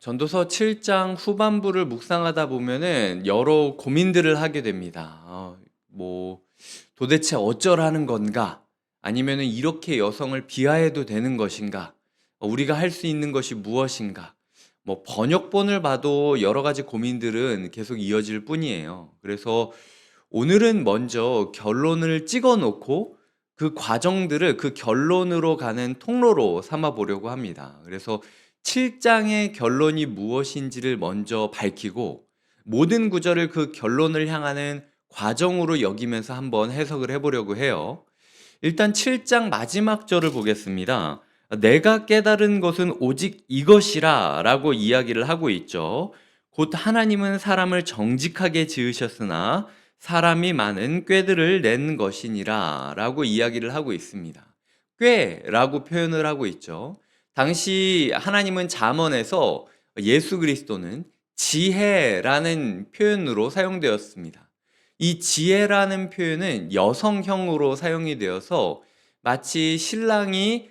전도서 7장 후반부를 묵상하다 보면은 여러 고민들을 하게 됩니다. 뭐 도대체 어쩌라는 건가? 아니면은 이렇게 여성을 비하해도 되는 것인가? 우리가 할 수 있는 것이 무엇인가? 뭐 번역본을 봐도 여러 가지 고민들은 계속 이어질 뿐이에요. 그래서 오늘은 먼저 결론을 찍어 놓고 그 과정들을 그 결론으로 가는 통로로 삼아 보려고 합니다. 그래서 7장의 결론이 무엇인지를 먼저 밝히고 모든 구절을 그 결론을 향하는 과정으로 여기면서 한번 해석을 해보려고 해요. 일단 7장 마지막 절을 보겠습니다. 내가 깨달은 것은 오직 이것이라 라고 이야기를 하고 있죠. 곧 하나님은 사람을 정직하게 지으셨으나 사람이 많은 꾀들을 낸 것이니라 라고 이야기를 하고 있습니다. 꾀라고 표현을 하고 있죠. 당시 하나님은 잠언에서 예수 그리스도는 지혜라는 표현으로 사용되었습니다. 이 지혜라는 표현은 여성형으로 사용이 되어서 마치 신랑이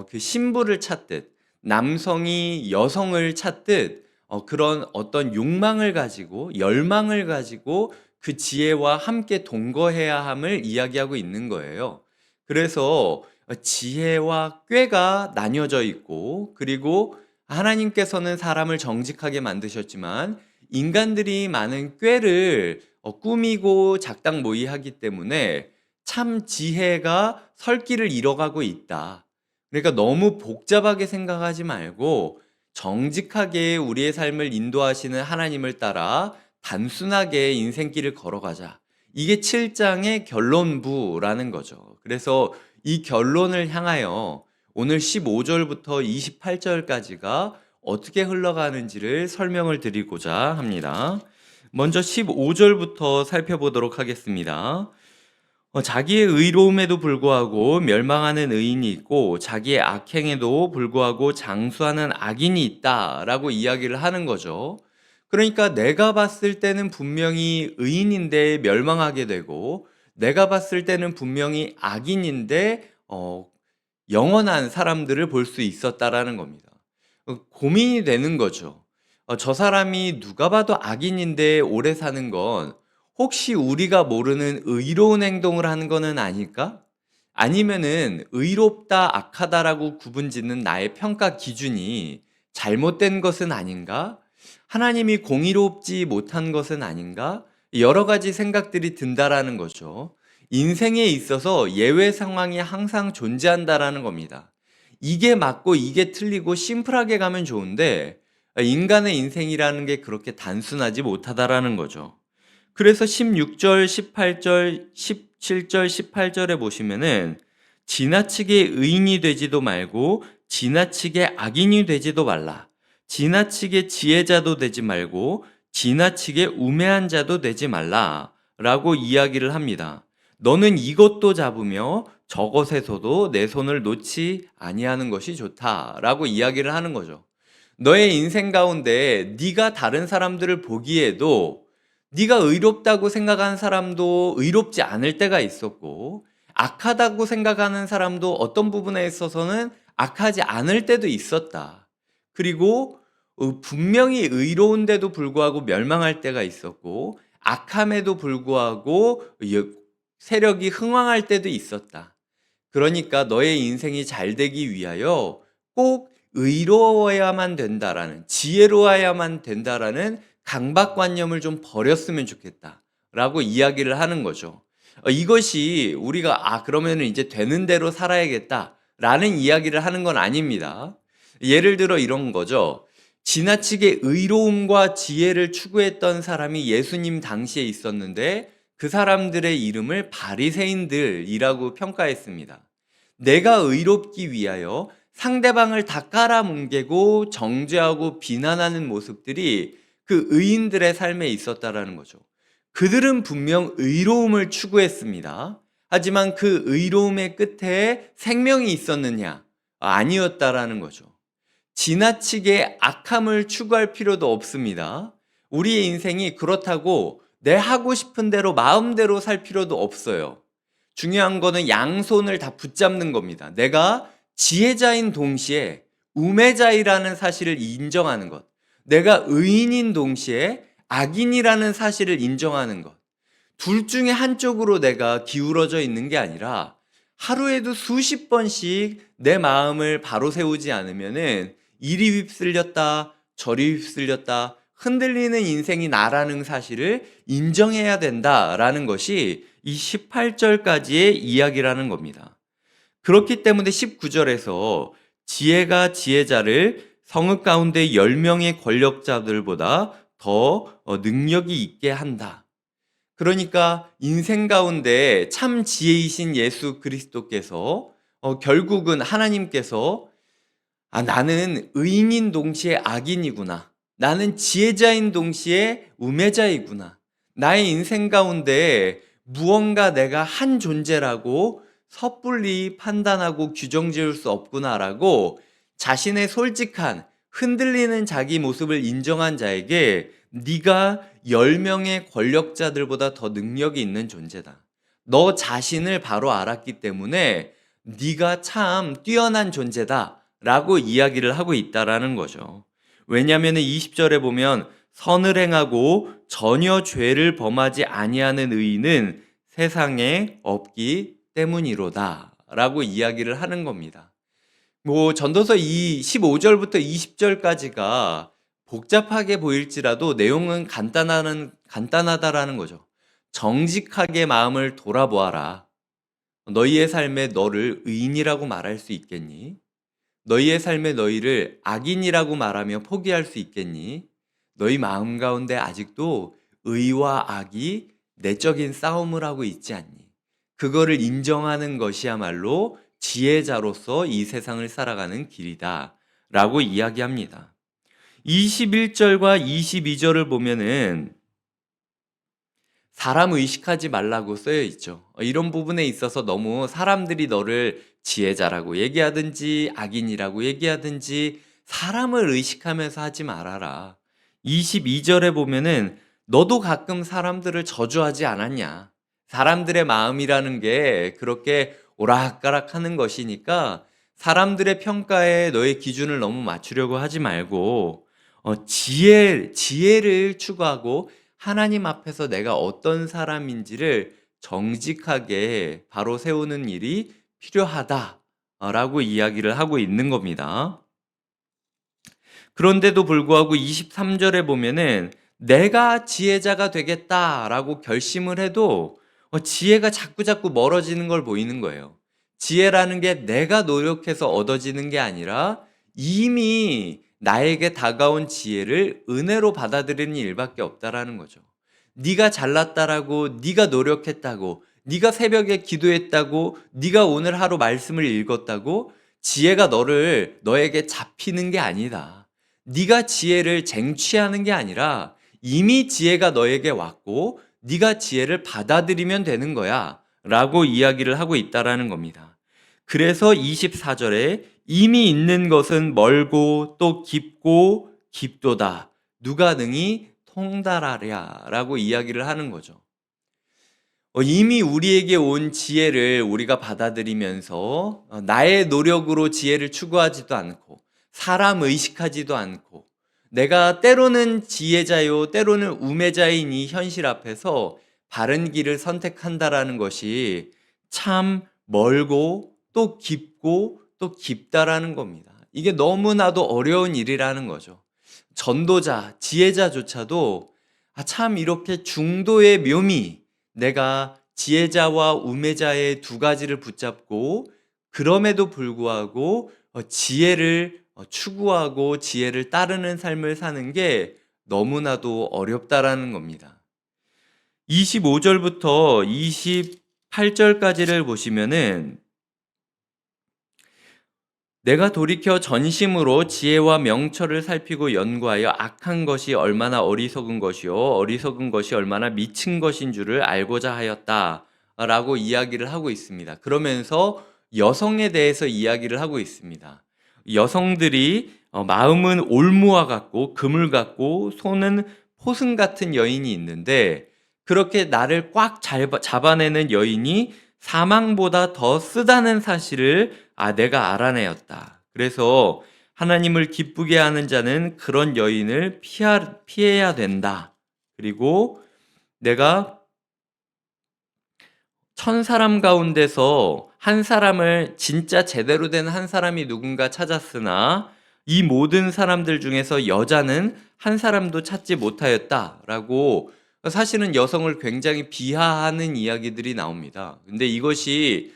그 신부를 찾듯 남성이 여성을 찾듯 그런 어떤 욕망을 가지고 열망을 가지고 그 지혜와 함께 동거해야 함을 이야기하고 있는 거예요. 그래서 지혜와 꾀가 나뉘어져 있고 그리고 하나님께서는 사람을 정직하게 만드셨지만 인간들이 많은 꾀를 꾸미고 작당모의하기 때문에 참 지혜가 설 길을 잃어가고 있다. 그러니까 너무 복잡하게 생각하지 말고 정직하게 우리의 삶을 인도하시는 하나님을 따라 단순하게 인생길을 걸어가자. 이게 7장의 결론부라는 거죠. 그래서 이 결론을 향하여 오늘 15절부터 28절까지가 어떻게 흘러가는지를 설명을 드리고자 합니다. 먼저 15절부터 살펴보도록 하겠습니다. 자기의 의로움에도 불구하고 멸망하는 의인이 있고 자기의 악행에도 불구하고 장수하는 악인이 있다라고 이야기를 하는 거죠. 그러니까 내가 봤을 때는 분명히 의인인데 멸망하게 되고 내가 봤을 때는 분명히 악인인데 영원한 사람들을 볼 수 있었다라는 겁니다. 고민이 되는 거죠. 저 사람이 누가 봐도 악인인데 오래 사는 건 혹시 우리가 모르는 의로운 행동을 하는 거는 아닐까? 아니면은 의롭다, 악하다라고 구분짓는 나의 평가 기준이 잘못된 것은 아닌가? 하나님이 공의롭지 못한 것은 아닌가? 여러 가지 생각들이 든다라는 거죠. 인생에 있어서 예외 상황이 항상 존재한다라는 겁니다. 이게 맞고 이게 틀리고 심플하게 가면 좋은데 인간의 인생이라는 게 그렇게 단순하지 못하다라는 거죠. 그래서 16절, 18절, 17절, 18절에 보시면은 지나치게 의인이 되지도 말고 지나치게 악인이 되지도 말라. 지나치게 지혜자도 되지 말고 지나치게 우매한 자도 되지 말라. 라고 이야기를 합니다. 너는 이것도 잡으며 저것에서도 내 손을 놓지 아니하는 것이 좋다라고 이야기를 하는 거죠. 너의 인생 가운데 네가 다른 사람들을 보기에도 네가 의롭다고 생각하는 사람도 의롭지 않을 때가 있었고 악하다고 생각하는 사람도 어떤 부분에 있어서는 악하지 않을 때도 있었다. 그리고 분명히 의로운데도 불구하고 멸망할 때가 있었고 악함에도 불구하고 세력이 흥왕할 때도 있었다. 그러니까 너의 인생이 잘 되기 위하여 꼭 의로워야만 된다라는, 지혜로워야만 된다라는 강박관념을 좀 버렸으면 좋겠다 라고 이야기를 하는 거죠. 이것이 우리가 그러면 이제 되는 대로 살아야겠다 라는 이야기를 하는 건 아닙니다. 예를 들어 이런 거죠. 지나치게 의로움과 지혜를 추구했던 사람이 예수님 당시에 있었는데 그 사람들의 이름을 바리새인들이라고 평가했습니다. 내가 의롭기 위하여 상대방을 다 깔아뭉개고 정죄하고 비난하는 모습들이 그 의인들의 삶에 있었다라는 거죠. 그들은 분명 의로움을 추구했습니다. 하지만 그 의로움의 끝에 생명이 있었느냐? 아니었다라는 거죠. 지나치게 악함을 추구할 필요도 없습니다. 우리의 인생이 그렇다고 내 하고 싶은 대로 마음대로 살 필요도 없어요. 중요한 거는 양손을 다 붙잡는 겁니다. 내가 지혜자인 동시에 우매자이라는 사실을 인정하는 것. 내가 의인인 동시에 악인이라는 사실을 인정하는 것. 둘 중에 한쪽으로 내가 기울어져 있는 게 아니라 하루에도 수십 번씩 내 마음을 바로 세우지 않으면은 이리 휩쓸렸다, 저리 휩쓸렸다, 흔들리는 인생이 나라는 사실을 인정해야 된다라는 것이 이 18절까지의 이야기라는 겁니다. 그렇기 때문에 19절에서 지혜가 지혜자를 성읍 가운데 10명의 권력자들보다 더 능력이 있게 한다. 그러니까 인생 가운데 참 지혜이신 예수 그리스도께서 결국은 하나님께서 나는 의인인 동시에 악인이구나. 나는 지혜자인 동시에 우매자이구나. 나의 인생 가운데 무언가 내가 한 존재라고 섣불리 판단하고 규정 지을 수 없구나라고 자신의 솔직한 흔들리는 자기 모습을 인정한 자에게 네가 10명의 권력자들보다 더 능력이 있는 존재다. 너 자신을 바로 알았기 때문에 네가 참 뛰어난 존재다 라고 이야기를 하고 있다라는 거죠. 왜냐하면 20절에 보면 선을 행하고 전혀 죄를 범하지 아니하는 의인은 세상에 없기 때문이로다 라고 이야기를 하는 겁니다. 전도서 15절부터 20절까지가 복잡하게 보일지라도 내용은 간단하다라는 거죠. 정직하게 마음을 돌아보아라. 너희의 삶에 너를 의인이라고 말할 수 있겠니? 너희의 삶에 너희를 악인이라고 말하며 포기할 수 있겠니? 너희 마음 가운데 아직도 의와 악이 내적인 싸움을 하고 있지 않니? 그거를 인정하는 것이야말로 지혜자로서 이 세상을 살아가는 길이다 라고 이야기합니다. 21절과 22절을 보면은 사람 의식하지 말라고 쓰여 있죠. 이런 부분에 있어서 너무 사람들이 너를 지혜자라고 얘기하든지 악인이라고 얘기하든지 사람을 의식하면서 하지 말아라. 22절에 보면은 너도 가끔 사람들을 저주하지 않았냐. 사람들의 마음이라는 게 그렇게 오락가락 하는 것이니까 사람들의 평가에 너의 기준을 너무 맞추려고 하지 말고 지혜를 추구하고 하나님 앞에서 내가 어떤 사람인지를 정직하게 바로 세우는 일이 필요하다라고 이야기를 하고 있는 겁니다. 그런데도 불구하고 23절에 보면은 내가 지혜자가 되겠다라고 결심을 해도 지혜가 자꾸자꾸 멀어지는 걸 보이는 거예요. 지혜라는 게 내가 노력해서 얻어지는 게 아니라 이미 나에게 다가온 지혜를 은혜로 받아들이는 일밖에 없다라는 거죠. 네가 잘났다라고, 네가 노력했다고, 네가 새벽에 기도했다고, 네가 오늘 하루 말씀을 읽었다고 지혜가 너에게 잡히는 게 아니다. 네가 지혜를 쟁취하는 게 아니라 이미 지혜가 너에게 왔고 네가 지혜를 받아들이면 되는 거야 라고 이야기를 하고 있다라는 겁니다. 그래서 24절에 이미 있는 것은 멀고 또 깊고 깊도다. 누가 능히 통달하랴 라고 이야기를 하는 거죠. 이미 우리에게 온 지혜를 우리가 받아들이면서 나의 노력으로 지혜를 추구하지도 않고 사람 의식하지도 않고 내가 때로는 지혜자요 때로는 우매자인 이 현실 앞에서 바른 길을 선택한다라는 것이 참 멀고 또 깊고 또 깊다라는 겁니다. 이게 너무나도 어려운 일이라는 거죠. 전도자, 지혜자조차도 참 이렇게 중도의 묘미, 내가 지혜자와 우매자의 두 가지를 붙잡고 그럼에도 불구하고 지혜를 추구하고 지혜를 따르는 삶을 사는 게 너무나도 어렵다라는 겁니다. 25절부터 28절까지를 보시면은 내가 돌이켜 전심으로 지혜와 명철을 살피고 연구하여 악한 것이 얼마나 어리석은 것이요 어리석은 것이 얼마나 미친 것인 줄을 알고자 하였다 라고 이야기를 하고 있습니다. 그러면서 여성에 대해서 이야기를 하고 있습니다. 여성들이 마음은 올무와 같고 그물 같고 손은 포승 같은 여인이 있는데 그렇게 나를 꽉 잡아내는 여인이 사망보다 더 쓰다는 사실을 내가 알아내었다. 그래서 하나님을 기쁘게 하는 자는 그런 여인을 피해야 된다. 그리고 내가 천 사람 가운데서 한 사람을 진짜 제대로 된 한 사람이 누군가 찾았으나 이 모든 사람들 중에서 여자는 한 사람도 찾지 못하였다라고 사실은 여성을 굉장히 비하하는 이야기들이 나옵니다. 근데 이것이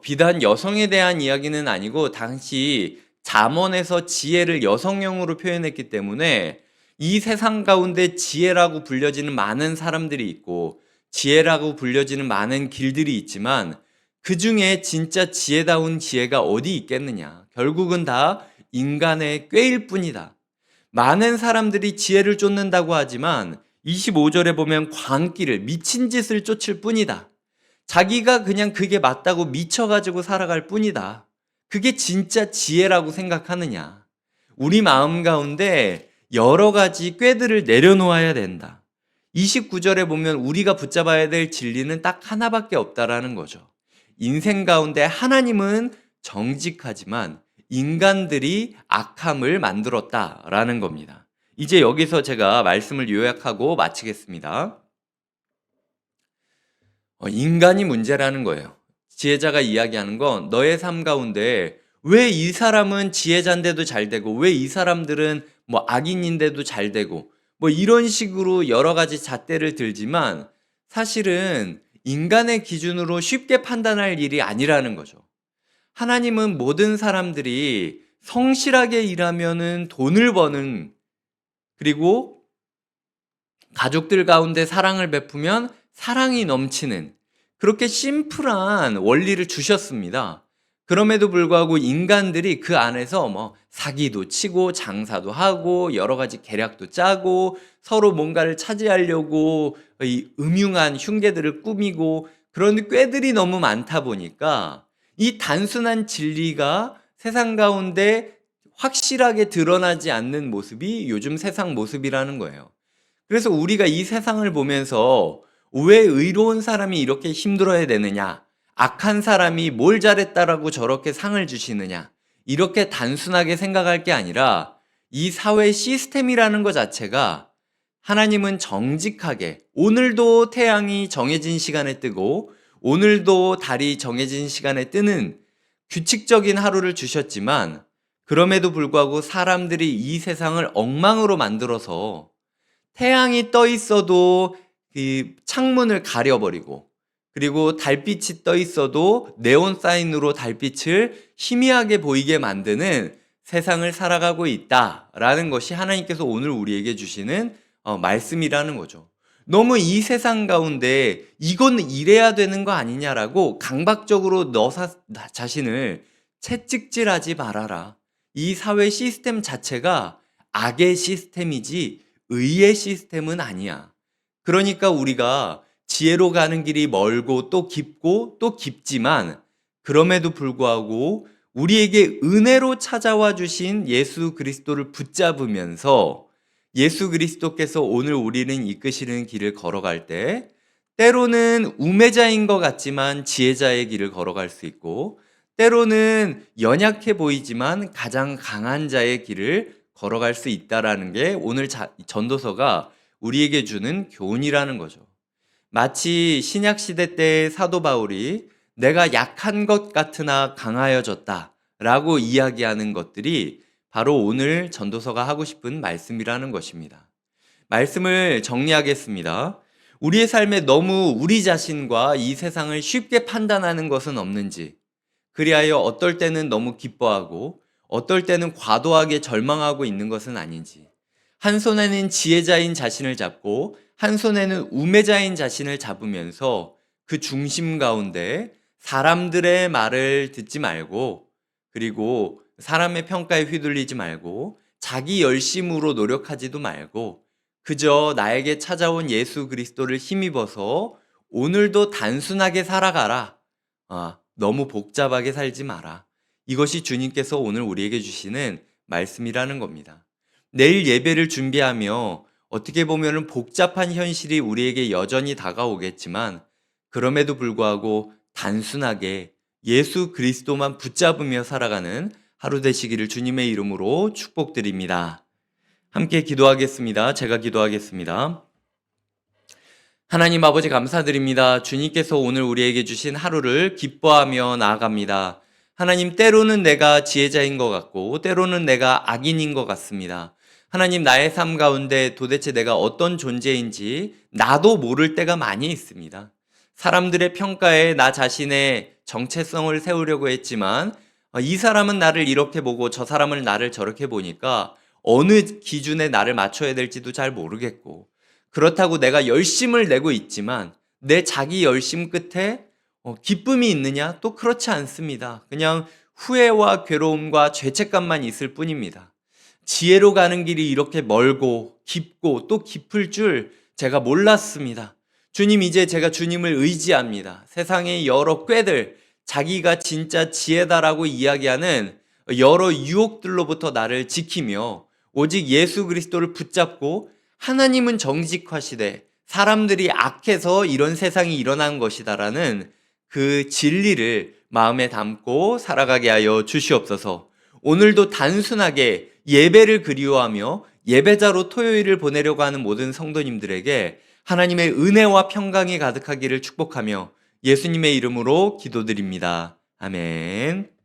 비단 여성에 대한 이야기는 아니고 당시 잠언에서 지혜를 여성형으로 표현했기 때문에 이 세상 가운데 지혜라고 불려지는 많은 사람들이 있고 지혜라고 불려지는 많은 길들이 있지만 그 중에 진짜 지혜다운 지혜가 어디 있겠느냐? 결국은 다 인간의 꾀일 뿐이다. 많은 사람들이 지혜를 쫓는다고 하지만 25절에 보면 광기를 미친 짓을 쫓을 뿐이다. 자기가 그냥 그게 맞다고 미쳐가지고 살아갈 뿐이다. 그게 진짜 지혜라고 생각하느냐? 우리 마음 가운데 여러 가지 꾀들을 내려놓아야 된다. 29절에 보면 우리가 붙잡아야 될 진리는 딱 하나밖에 없다라는 거죠. 인생 가운데 하나님은 정직하지만 인간들이 악함을 만들었다라는 겁니다. 이제 여기서 제가 말씀을 요약하고 마치겠습니다. 인간이 문제라는 거예요. 지혜자가 이야기하는 건 너의 삶 가운데 왜 이 사람은 지혜자인데도 잘 되고 왜 이 사람들은 뭐 악인인데도 잘 되고 뭐 이런 식으로 여러 가지 잣대를 들지만 사실은 인간의 기준으로 쉽게 판단할 일이 아니라는 거죠. 하나님은 모든 사람들이 성실하게 일하면은 돈을 버는 그리고 가족들 가운데 사랑을 베푸면 사랑이 넘치는 그렇게 심플한 원리를 주셨습니다. 그럼에도 불구하고 인간들이 그 안에서 뭐 사기도 치고 장사도 하고 여러 가지 계략도 짜고 서로 뭔가를 차지하려고 이 음흉한 흉계들을 꾸미고 그런 꾀들이 너무 많다 보니까 이 단순한 진리가 세상 가운데 확실하게 드러나지 않는 모습이 요즘 세상 모습이라는 거예요. 그래서 우리가 이 세상을 보면서 왜 의로운 사람이 이렇게 힘들어야 되느냐? 악한 사람이 뭘 잘했다라고 저렇게 상을 주시느냐? 이렇게 단순하게 생각할 게 아니라 이 사회 시스템이라는 것 자체가 하나님은 정직하게 오늘도 태양이 정해진 시간에 뜨고 오늘도 달이 정해진 시간에 뜨는 규칙적인 하루를 주셨지만 그럼에도 불구하고 사람들이 이 세상을 엉망으로 만들어서 태양이 떠 있어도 그 창문을 가려버리고 그리고 달빛이 떠 있어도 네온 사인으로 달빛을 희미하게 보이게 만드는 세상을 살아가고 있다라는 것이 하나님께서 오늘 우리에게 주시는 말씀이라는 거죠. 너무 이 세상 가운데 이건 이래야 되는 거 아니냐라고 강박적으로 너 자신을 채찍질하지 말아라. 이 사회 시스템 자체가 악의 시스템이지 의의 시스템은 아니야. 그러니까 우리가 지혜로 가는 길이 멀고 또 깊고 또 깊지만 그럼에도 불구하고 우리에게 은혜로 찾아와 주신 예수 그리스도를 붙잡으면서 예수 그리스도께서 오늘 우리는 이끄시는 길을 걸어갈 때 때로는 우매자인 것 같지만 지혜자의 길을 걸어갈 수 있고 때로는 연약해 보이지만 가장 강한 자의 길을 걸어갈 수 있다라는 게 오늘 전도서가 우리에게 주는 교훈이라는 거죠. 마치 신약 시대 때 사도 바울이 내가 약한 것 같으나 강하여졌다 라고 이야기하는 것들이 바로 오늘 전도서가 하고 싶은 말씀이라는 것입니다. 말씀을 정리하겠습니다. 우리의 삶에 너무 우리 자신과 이 세상을 쉽게 판단하는 것은 없는지, 그리하여 어떨 때는 너무 기뻐하고 어떨 때는 과도하게 절망하고 있는 것은 아닌지, 한 손에는 지혜자인 자신을 잡고 한 손에는 우매자인 자신을 잡으면서 그 중심 가운데 사람들의 말을 듣지 말고 그리고 사람의 평가에 휘둘리지 말고 자기 열심으로 노력하지도 말고 그저 나에게 찾아온 예수 그리스도를 힘입어서 오늘도 단순하게 살아가라. 너무 복잡하게 살지 마라. 이것이 주님께서 오늘 우리에게 주시는 말씀이라는 겁니다. 내일 예배를 준비하며 어떻게 보면 복잡한 현실이 우리에게 여전히 다가오겠지만 그럼에도 불구하고 단순하게 예수 그리스도만 붙잡으며 살아가는 하루 되시기를 주님의 이름으로 축복드립니다. 함께 기도하겠습니다. 제가 기도하겠습니다. 하나님 아버지 감사드립니다. 주님께서 오늘 우리에게 주신 하루를 기뻐하며 나아갑니다. 하나님, 때로는 내가 지혜자인 것 같고 때로는 내가 악인인 것 같습니다. 하나님, 나의 삶 가운데 도대체 내가 어떤 존재인지 나도 모를 때가 많이 있습니다. 사람들의 평가에 나 자신의 정체성을 세우려고 했지만 이 사람은 나를 이렇게 보고 저 사람은 나를 저렇게 보니까 어느 기준에 나를 맞춰야 될지도 잘 모르겠고, 그렇다고 내가 열심을 내고 있지만 내 자기 열심 끝에 기쁨이 있느냐? 또 그렇지 않습니다. 그냥 후회와 괴로움과 죄책감만 있을 뿐입니다. 지혜로 가는 길이 이렇게 멀고 깊고 또 깊을 줄 제가 몰랐습니다. 주님, 이제 제가 주님을 의지합니다. 세상의 여러 꾀들, 자기가 진짜 지혜다라고 이야기하는 여러 유혹들로부터 나를 지키며 오직 예수 그리스도를 붙잡고, 하나님은 정직하시되 사람들이 악해서 이런 세상이 일어난 것이다라는 그 진리를 마음에 담고 살아가게 하여 주시옵소서. 오늘도 단순하게 예배를 그리워하며 예배자로 토요일을 보내려고 하는 모든 성도님들에게 하나님의 은혜와 평강이 가득하기를 축복하며 예수님의 이름으로 기도드립니다. 아멘.